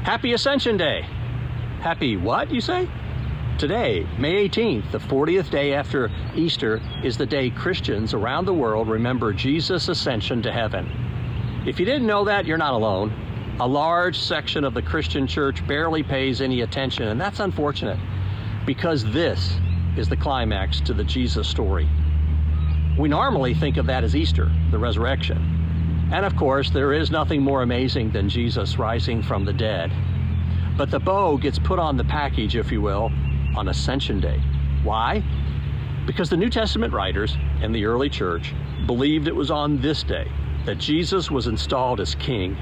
Happy Ascension Day. Happy what, you say? Today, May 18th, the 40th day after Easter, is the day Christians around the world remember Jesus' ascension to heaven. If you didn't know that, you're not alone. A large section of the Christian church barely pays any attention, and that's unfortunate, because this is the climax to the Jesus story. We normally think of that as Easter, the resurrection. And of course, there is nothing more amazing than Jesus rising from the dead. But the bow gets put on the package, if you will, on Ascension Day. Why? Because the New Testament writers and the early church believed it was on this day that Jesus was installed as king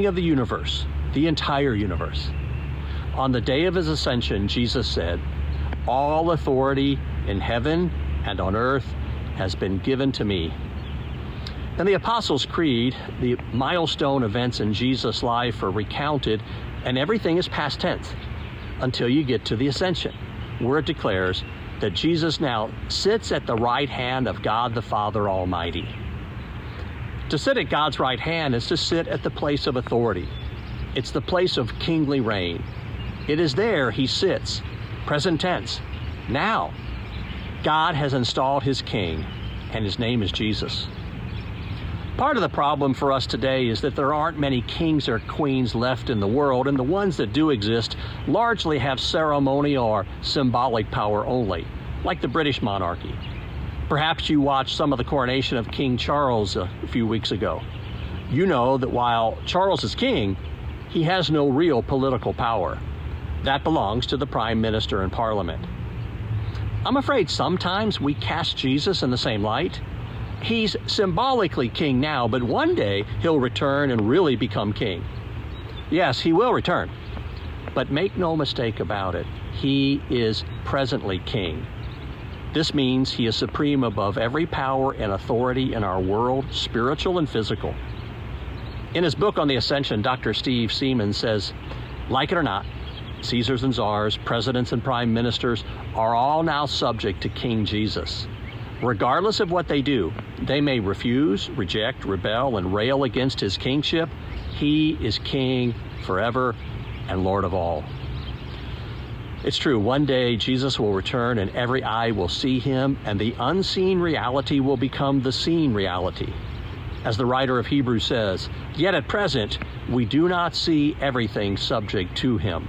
of the universe, the entire universe. On the day of his ascension, Jesus said, "All authority in heaven and on earth has been given to me." In the Apostles' Creed, the milestone events in Jesus' life are recounted, and everything is past tense until you get to the Ascension, where it declares that Jesus now sits at the right hand of God the Father Almighty. To sit at God's right hand is to sit at the place of authority. It's the place of kingly reign. It is there he sits, present tense. Now, God has installed his king, and his name is Jesus. Part of the problem for us today is that there aren't many kings or queens left in the world, and the ones that do exist largely have ceremonial or symbolic power only, like the British monarchy. Perhaps you watched some of the coronation of King Charles a few weeks ago. You know that while Charles is king, he has no real political power. That belongs to the Prime Minister and Parliament. I'm afraid sometimes we cast Jesus in the same light. He's symbolically king now, but one day he'll return and really become king. Yes, he will return. But make no mistake about it, he is presently king. This means he is supreme above every power and authority in our world, spiritual and physical. In his book on the Ascension, Dr. Steve Seaman says, like it or not, Caesars and czars, presidents and prime ministers are all now subject to King Jesus. Regardless of what they do, they may refuse, reject, rebel, and rail against his kingship. He is king forever and Lord of all. It's true, one day Jesus will return and every eye will see him, and the unseen reality will become the seen reality. As the writer of Hebrews says, yet at present, we do not see everything subject to him.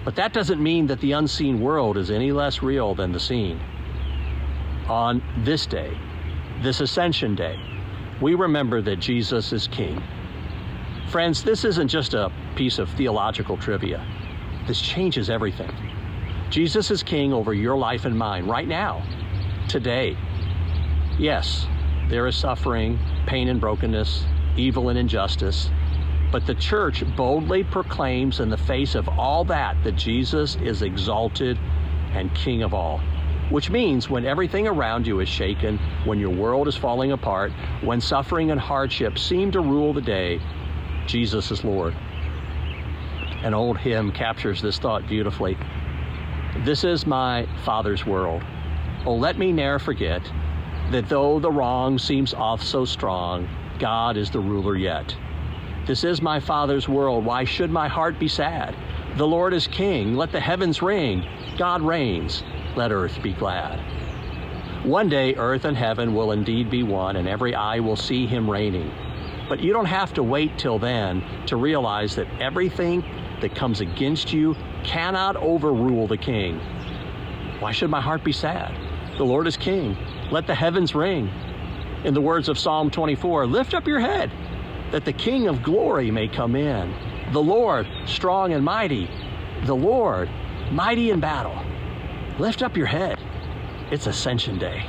But that doesn't mean that the unseen world is any less real than the seen. On this day, this Ascension Day, we remember that Jesus is king. Friends, this isn't just a piece of theological trivia. This changes everything. Jesus is king over your life and mine right now, today. Yes, there is suffering, pain and brokenness, evil and injustice, but the church boldly proclaims in the face of all that Jesus is exalted and king of all. Which means when everything around you is shaken, when your world is falling apart, when suffering and hardship seem to rule the day, Jesus is Lord. An old hymn captures this thought beautifully. This is my Father's world. Oh, let me ne'er forget that though the wrong seems oft so strong, God is the ruler yet. This is my Father's world. Why should my heart be sad? The Lord is king. Let the heavens ring. God reigns. Let earth be glad. One day, earth and heaven will indeed be one, and every eye will see him reigning. But you don't have to wait till then to realize that everything that comes against you cannot overrule the king. Why should my heart be sad? The Lord is king. Let the heavens ring. In the words of Psalm 24, lift up your head, that the King of glory may come in. The Lord, strong and mighty. The Lord, mighty in battle. Lift up your head. It's Ascension Day.